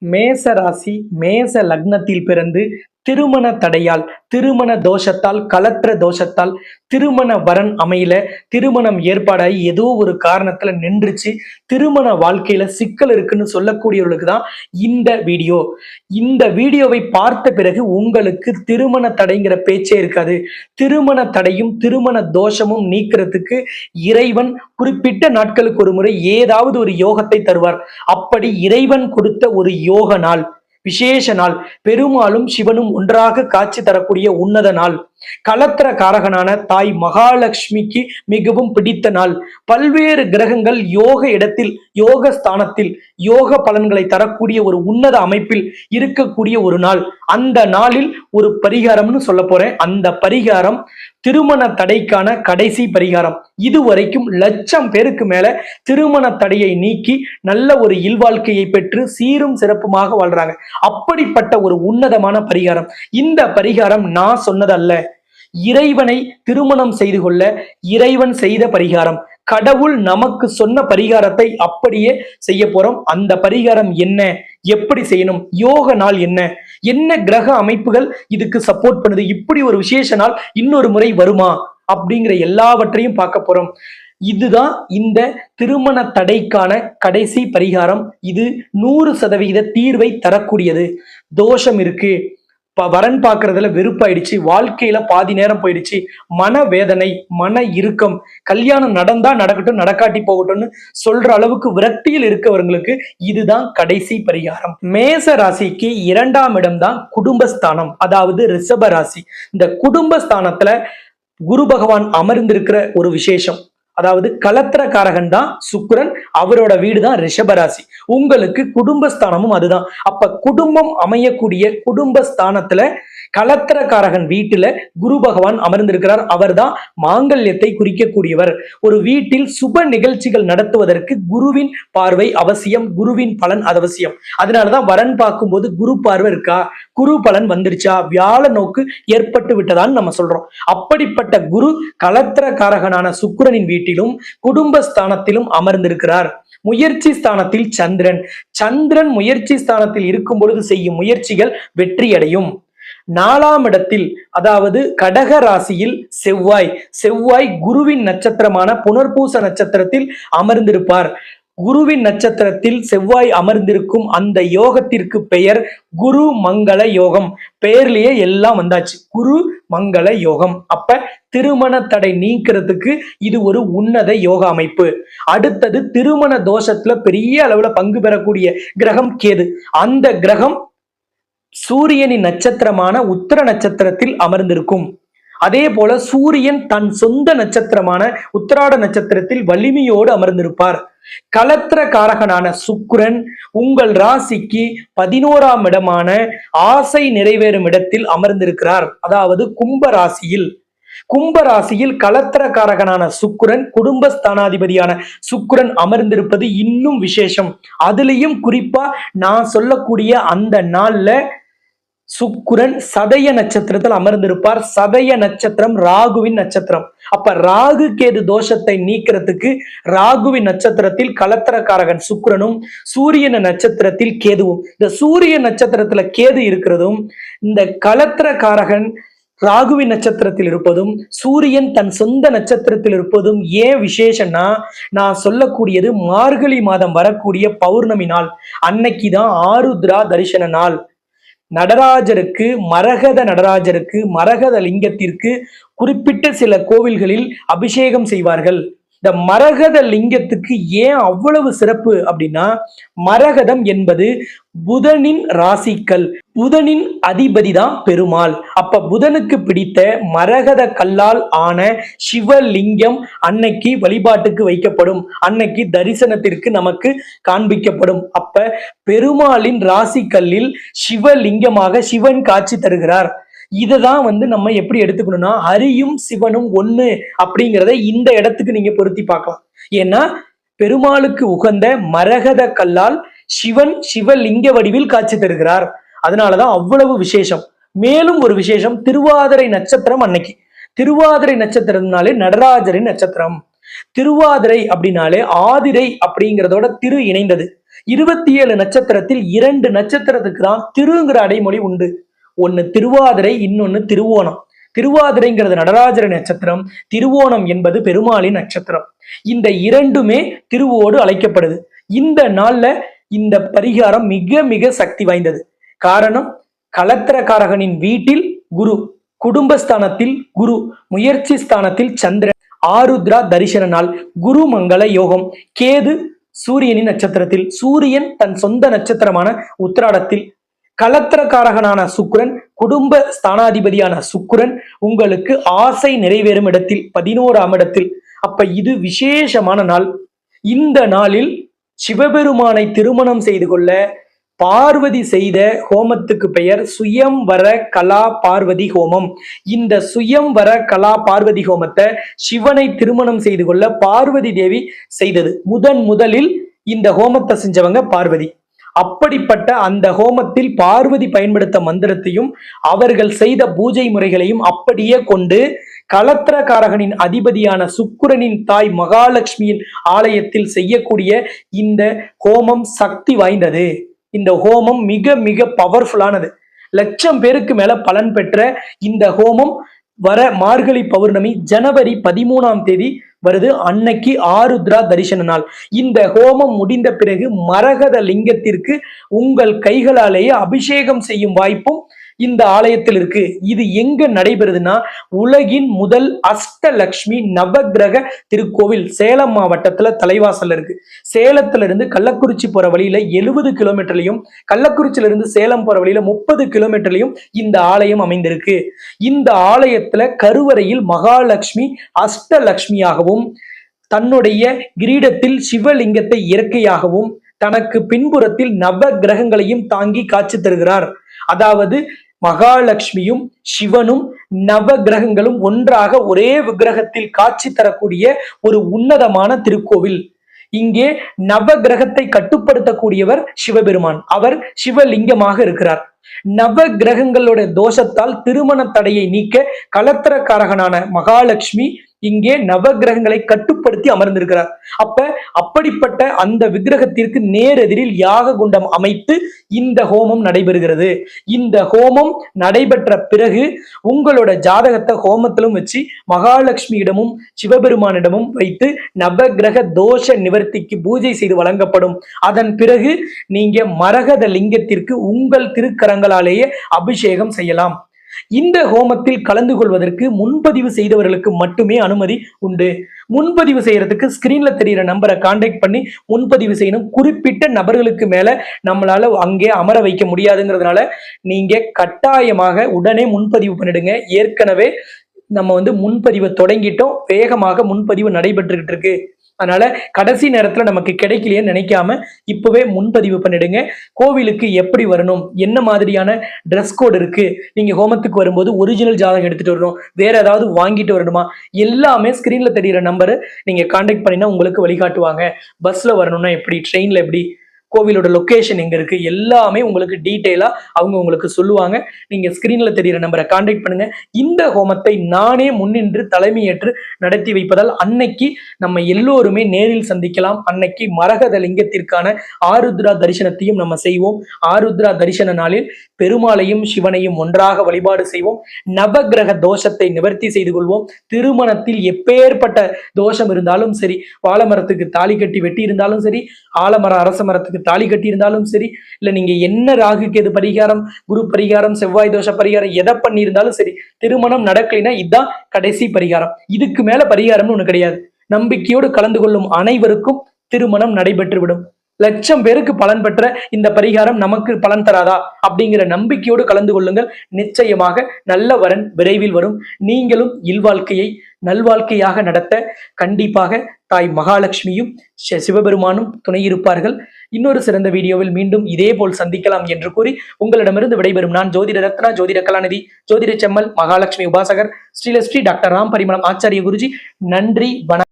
மேச ராசி மேச லக்னத்தில் பிறந்து திருமண தடையால் திருமண தோஷத்தால் கலத்திர தோஷத்தால் திருமண வரன் அமையல திருமணம் ஏற்பாடாகி ஏதோ ஒரு காரணத்துல நின்றுச்சு திருமண வாழ்க்கையில சிக்கல் இருக்குன்னு சொல்லக்கூடியவர்களுக்கு தான் இந்த வீடியோவை பார்த்த பிறகு உங்களுக்கு திருமண தடைங்கிற பேச்சே இருக்காது. திருமண தடையும் திருமண தோஷமும் நீக்கிறதுக்கு இறைவன் குறிப்பிட்ட நாட்களுக்கு ஒரு முறை ஏதாவது ஒரு யோகத்தை தருவார். அப்படி இறைவன் கொடுத்த ஒரு யோக நாள், விசேஷ நாள், பெருமாளும் சிவனும் ஒன்றாக காட்சி தரக்கூடிய உன்னத நாள், கலத்திர காரகனான தாய் மகாலட்சுமிக்கு மிகவும் பிடித்த நாள், பல்வேறு கிரகங்கள் யோக இடத்தில் யோக ஸ்தானத்தில் யோக பலன்களை தரக்கூடிய ஒரு உன்னத அமைப்பில் இருக்கக்கூடிய ஒரு நாள். அந்த நாளில் ஒரு பரிகாரம்னு சொல்ல போறேன். அந்த பரிகாரம் திருமண தடைக்கான கடைசி பரிகாரம். இதுவரைக்கும் லட்சம் பேருக்கு மேல திருமண தடையை நீக்கி நல்ல ஒரு இல்வாழ்க்கையை பெற்று சீரும் சிறப்புமாக வாழ்றாங்க. அப்படிப்பட்ட ஒரு உன்னதமான பரிகாரம். இந்த பரிகாரம் நான் சொன்னதல்ல, இறைவனை திருமணம் செய்து கொள்ள இறைவன் செய்த பரிகாரம். கடவுள் நமக்கு சொன்ன பரிகாரத்தை அப்படியே செய்ய போறோம். அந்த பரிகாரம் என்ன, எப்படி செய்யணும், யோக நாள் என்ன, என்ன கிரக அமைப்புகள் இதுக்கு சப்போர்ட் பண்ணுது, இப்படி ஒரு விசேஷ நாள் இன்னொரு முறை வருமா அப்படிங்கிற எல்லாவற்றையும் பார்க்க போறோம். இதுதான் இந்த திருமண தடைக்கான கடைசி பரிகாரம். இது 100% தீர்வை தரக்கூடியது. தோஷம் இருக்கு, வரன் பார்க்கறதுல வெறுப்பாயிடுச்சு, வாழ்க்கையில பாதி நேரம் போயிடுச்சு, மனவேதனை, மன இறுக்கம், கல்யாணம் நடந்தா நடக்கட்டும் நடக்காட்டி போகட்டும்னு சொல்ற அளவுக்கு விரக்தியில் இருக்கவங்களுக்கு இதுதான் கடைசி பரிகாரம். மேச ராசிக்கு 2ஆம் இடம் தான் குடும்பஸ்தானம், அதாவது ரிஷப ராசி. இந்த குடும்பஸ்தானத்துல குரு பகவான் அமர்ந்திருக்கிற ஒரு விசேஷம். அதாவது கலத்திர காரகன் தான் சுக்கிரன், அவரோட வீடு தான் ரிஷபராசி. உங்களுக்கு குடும்பஸ்தானமும் அதுதான். அப்ப குடும்பம் அமையக்கூடிய குடும்பஸ்தானத்துல கலத்திர காரகன் வீட்டுல குரு பகவான் அமர்ந்திருக்கிறார். அவர் தான் மாங்கல்யத்தை குறிக்கக்கூடியவர். ஒரு வீட்டில் சுப நிகழ்ச்சிகள் நடத்துவதற்கு குருவின் பார்வை அவசியம், குருவின் பலன் அவசியம். அதனாலதான் வரன் பார்க்கும்போது குரு பார்வை இருக்கா, குரு பலன் வந்துருச்சா, வியாழ நோக்கு ஏற்பட்டு விட்டதான்னு நம்ம சொல்றோம். அப்படிப்பட்ட குரு கலத்திர காரகனான சுக்கிரனின் வீட்டிலும் குடும்பஸ்தானத்திலும் அமர்ந்திருக்கிறார். முயற்சி ஸ்தானத்தில் சந்திரன் முயற்சி ஸ்தானத்தில் இருக்கும் பொழுது செய்யும் முயற்சிகள் வெற்றியடையும். 4ஆம் இடத்தில், அதாவது கடக ராசியில் செவ்வாய் குருவின் நட்சத்திரமான புனர்பூச நட்சத்திரத்தில் அமர்ந்திருப்பார். குருவின் நட்சத்திரத்தில் செவ்வாய் அமர்ந்திருக்கும் அந்த யோகத்திற்கு பெயர் குரு மங்கள யோகம். பெயர்லயே எல்லாம் வந்தாச்சு, குரு மங்கள யோகம். அப்ப திருமண தடை நீக்கிறதுக்கு இது ஒரு உன்னத யோக அமைப்பு. அடுத்தது திருமண தோஷத்துல பெரிய அளவுல பங்கு பெறக்கூடிய கிரகம் கேது. அந்த கிரகம் சூரியனின் நட்சத்திரமான உத்தர நட்சத்திரத்தில் அமர்ந்திருக்கும். அதே போல சூரியன் தன் சொந்த நட்சத்திரமான உத்திராட நட்சத்திரத்தில் வலிமையோடு அமர்ந்திருப்பார். கலத்திர காரகனான சுக்கிரன் உங்கள் ராசிக்கு 11ஆம் இடமான ஆசை நிறைவேறும் இடத்தில் அமர்ந்திருக்கிறார். அதாவது கும்பராசியில் கலத்திர காரகனான சுக்கிரன், குடும்பஸ்தானாதிபதியான சுக்கிரன் அமர்ந்திருப்பது இன்னும் விசேஷம். அதுலயும் குறிப்பா நான் சொல்லக்கூடிய அந்த நாள்ல சுக்கிரன் சதய நட்சத்திரத்தில் அமர்ந்திருப்பார். சதய நட்சத்திரம் ராகுவின் நட்சத்திரம். அப்ப ராகு கேது தோஷத்தை நீக்கிறதுக்கு ராகுவின் நட்சத்திரத்தில் கலத்திரக்காரகன் சுக்கிரனும், சூரியன் நட்சத்திரத்தில் கேதுவும். இந்த சூரிய நட்சத்திரத்துல கேது இருக்கிறதும், இந்த கலத்திரக்காரகன் ராகுவின் நட்சத்திரத்தில் இருப்பதும், சூரியன் தன் சொந்த நட்சத்திரத்தில் இருப்பதும் ஏன் விசேஷம்னா, நான் சொல்லக்கூடியது மார்கழி மாதம் வரக்கூடிய பௌர்ணமி நாள். அன்னைக்குதான் ஆருத்ரா தரிசன நாள். மரகத நடராஜருக்கு மரகத லிங்கத்திற்கு குறிப்பிட்ட சில கோவில்களில் அபிஷேகம் செய்வார்கள். இந்த மரகத லிங்கத்துக்கு ஏன் அவ்வளவு சிறப்பு அப்படின்னா, மரகதம் என்பது புதனின் ராசிக்கல், புதனின் அதிபதி தான் பெருமாள். அப்ப புதனுக்கு பிடித்த மரகத கல்லால் ஆன சிவலிங்கம் அன்னைக்கு வழிபாட்டுக்கு வைக்கப்படும், அன்னைக்கு தரிசனத்திற்கு நமக்கு காண்பிக்கப்படும். அப்ப பெருமாளின் ராசிக்கல்லில் சிவலிங்கமாக சிவன் காட்சி தருகிறார். இததான் நம்ம எப்படி எடுத்துக்கணும்னா, ஹரியும் சிவனும் ஒண்ணு அப்படிங்கிறத இந்த இடத்துக்கு நீங்க பொருத்தி பார்க்கலாம். ஏன்னா பெருமாளுக்கு உகந்த மரகத கல்லால் சிவன் சிவலிங்க வடிவில் காட்சி தருகிறார். அதனாலதான் அவ்வளவு விசேஷம். மேலும் ஒரு விசேஷம், திருவாதிரை நட்சத்திரம் அன்னைக்கு. திருவாதிரை நட்சத்திரம்னாலே நடராஜரின் நட்சத்திரம். திருவாதிரை அப்படின்னாலே ஆதிரை அப்படிங்கிறதோட திரு இணைந்தது. 27 நட்சத்திரத்தில் 2 நட்சத்திரத்துக்கு தான் திருங்கிற அடைமொழி உண்டு. ஒன்னு திருவாதிரை, இன்னொன்னு திருவோணம். திருவாதிரைங்கிறது நடராஜர நட்சத்திரம், திருவோணம் என்பது பெருமாளின் நட்சத்திரம். இந்த இரண்டுமே திருவோடு அழைக்கப்படுது. இந்த நாள்ல இந்த பரிகாரம் மிக மிக சக்தி வாய்ந்தது. காரணம், கலத்திரக்காரகனின் வீட்டில் குரு, குடும்பஸ்தானத்தில் குரு, முயற்சி ஸ்தானத்தில் சந்திரன், ஆருத்ரா தரிசன நாள், குரு மங்கள யோகம், கேது சூரியனின் நட்சத்திரத்தில், சூரியன் தன் சொந்த நட்சத்திரமான உத்திராடத்தில், கலத்திரக்காரகனான சுக்கிரன், குடும்ப ஸ்தானாதிபதியான சுக்கிரன் உங்களுக்கு ஆசை நிறைவேறும் இடத்தில் 11ஆம் இடத்தில். அப்ப இது விசேஷமான நாள். இந்த நாளில் சிவபெருமானை திருமணம் செய்து கொள்ள பார்வதி செய்த ஹோமத்துக்கு பெயர் சுயம்வர கலா பார்வதி ஹோமம். இந்த சுயம்வர கலா பார்வதி ஹோமத்தை சிவனை திருமணம் செய்து கொள்ள பார்வதி தேவி செய்தது. முதலில் இந்த ஹோமத்தை செஞ்சவங்க பார்வதி. அப்படிப்பட்ட அந்த ஹோமத்தில் பார்வதி பயன்படுத்த மந்திரத்தையும் அவர்கள் செய்த பூஜை முறைகளையும் அப்படியே கொண்டு கலத்திரக்காரகனின் அதிபதியான சுக்கிரனின் தாய் மகாலட்சுமியின் ஆலயத்தில் செய்யக்கூடிய இந்த ஹோமம் சக்தி வாய்ந்தது. இந்த ஹோமம் மிக மிக பவர்ஃபுல்லானது. 1,00,000 பேருக்கு மேல பலன் பெற்ற இந்த ஹோமம் வர மார்கழி பௌர்ணமி ஜனவரி 13ஆம் தேதி வருது. அன்னைக்கு ஆருத்ரா தரிசன நாள். இந்த ஹோமம் முடிந்த பிறகு மரகத லிங்கத்திற்கு உங்கள் கைகளாலேயே அபிஷேகம் செய்யும் வாய்ப்பும் இந்த ஆலயத்தில் இருக்கு. இது எங்க நடைபெறுதுன்னா, உலகின் முதல் அஷ்டலட்சுமி நவகிரக திருக்கோவில் சேலம் மாவட்டத்துல தலைவாசல் இருக்கு. சேலத்துல இருந்து கள்ளக்குறிச்சி போற வழியில 70 கிலோமீட்டர்லையும், கள்ளக்குறிச்சியில இருந்து சேலம் போற வழியில 30 கிலோமீட்டர்லையும் இந்த ஆலயம் அமைந்திருக்கு. இந்த ஆலயத்துல கருவறையில் மகாலட்சுமி அஷ்டலட்சுமியாகவும், தன்னுடைய கிரீடத்தில் சிவலிங்கத்தை இயற்கையாகவும், தனக்கு பின்புறத்தில் நவ கிரகங்களையும் தாங்கி காட்சி தருகிறார். அதாவது மகாலட்சுமியும் சிவனும் நவ கிரகங்களும் ஒன்றாக ஒரே விக்கிரகத்தில் காட்சி தரக்கூடிய ஒரு உன்னதமான திருக்கோவில். இங்கே நவ கிரகத்தை கட்டுப்படுத்தக்கூடியவர் சிவபெருமான். அவர் சிவலிங்கமாக இருக்கிறார். நவ கிரகங்களோட தோஷத்தால் திருமண தடையை நீக்க கலத்திரக்காரகனான மகாலட்சுமி இங்கே நவ கிரகங்களை கட்டுப்படுத்தி அமர்ந்திருக்கிறார். அப்படிப்பட்ட அந்த விக்கிரகத்திற்கு நேரெதிரில் யாக குண்டம் அமைத்து இந்த ஹோமம் நடைபெறுகிறது. இந்த ஹோமம் நடைபெற்ற பிறகு உங்களோட ஜாதகத்தை ஹோமத்திலும் வச்சு மகாலட்சுமியிடமும் சிவபெருமானிடமும் வைத்து நவகிரக தோஷ நிவர்த்திக்கு பூஜை செய்து வழங்கப்படும். அதன் பிறகு நீங்க மரகத லிங்கத்திற்கு உங்கள் திருக்கரங்களாலேயே அபிஷேகம் செய்யலாம். இந்த ஹோமத்தில் கலந்து கொள்வதற்கு முன்பதிவு செய்தவர்களுக்கு மட்டுமே அனுமதி உண்டு. முன்பதிவு செய்யறதுக்கு ஸ்கிரீன்ல தெரிகிற நம்பரை கான்டாக்ட் பண்ணி முன்பதிவு செய்யணும். குறிப்பிட்ட நபர்களுக்கு மேல நம்மளால அங்கே அமர வைக்க முடியாதுங்கிறதுனால நீங்க கட்டாயமாக உடனே முன்பதிவு பண்ணிடுங்க. ஏற்கனவே நம்ம முன்பதிவை தொடங்கிட்டோம். வேகமாக முன்பதிவு நடைபெற்றுக்கிட்டு இருக்கு. அதனால கடைசி நேரத்துல நமக்கு கிடைக்கலையேன்னு நினைக்காம இப்பவே முன்பதிவு பண்ணிடுங்க. கோவிலுக்கு எப்படி வரணும், என்ன மாதிரியான ட்ரெஸ் கோட் இருக்கு, நீங்க ஹோமத்துக்கு வரும்போது ஒரிஜினல் ஜாதகம் எடுத்துட்டு வரணும், வேற ஏதாவது வாங்கிட்டு வரணுமா, எல்லாமே ஸ்கிரீன்ல தெரிகிற நம்பரை நீங்க கான்டாக்ட் பண்ணினா உங்களுக்கு வழிகாட்டுவாங்க. பஸ்ல வரணும்னா எப்படி, ட்ரெயின்ல எப்படி, கோவிலோட லொகேஷன் எங்க இருக்கு, எல்லாமே உங்களுக்கு டீட்டெயிலா அவங்க உங்களுக்கு சொல்லுவாங்க. நீங்க ஸ்கிரீன்ல தெரிகிற நம்பரை கான்டாக்ட் பண்ணுங்க. இந்த ஹோமத்தை நானே முன்னின்று தலைமையேற்று நடத்தி வைப்பதால் அன்னைக்கு நம்ம எல்லோருமே நேரில் சந்திக்கலாம். அன்னைக்கு மரகத லிங்கத்திற்கான ஆருத்ரா தரிசனத்தையும் நம்ம செய்வோம். ஆருத்ரா தரிசன நாளில் பெருமாளையும் சிவனையும் ஒன்றாக வழிபாடு செய்வோம். நவகிரக தோஷத்தை நிவர்த்தி செய்து கொள்வோம். திருமணத்தில் எப்பேற்பட்ட தோஷம் இருந்தாலும் சரி, வாழைமரத்துக்கு தாலி கட்டி வெட்டி இருந்தாலும் சரி, ஆலமர அரச மரத்துக்கு தாலி கட்டி இருந்தாலும் சரி, இல்ல நீங்க என்ன ராகு கேது பரிகாரம், குரு பரிகாரம், செவ்வாய் தோஷ பரிகாரம் எதை பண்ணி இருந்தாலும் சரி, திருமணம் நடக்கலைன்னா இதுதான் கடைசி பரிகாரம். இதுக்கு மேல பரிகாரம்னு ஒண்ணு கிடையாது. நம்பிக்கையோடு கலந்து கொள்ளும் அனைவருக்கும் திருமணம் நடைபெற்றுவிடும். 1,00,000 பேருக்கு பலன் பெற்ற இந்த பரிகாரம் நமக்கு பலன் தராதா அப்படிங்கிற நம்பிக்கையோடு கலந்து கொள்ளுங்கள். நிச்சயமாக நல்ல வரன் விரைவில் வரும். நீங்களும் இல்வாழ்க்கையை நல்வாழ்க்கையாக நடத்த கண்டிப்பாக தாய் மகாலட்சுமியும் சிவபெருமானும் துணை இருப்பார்கள். இன்னொரு சிறந்த வீடியோவில் மீண்டும் இதே போல் சந்திக்கலாம் என்று கூறி உங்களிடமிருந்து விடைபெறும் நான் ஜோதிட ரத்னா, ஜோதிட கலாநிதி, ஜோதிட செம்மல், மகாலட்சுமி உபாசகர், ஸ்ரீலஸ்ரீ டாக்டர் ராம் பரிமளம் ஆச்சாரிய குருஜி. நன்றி, வணக்கம்.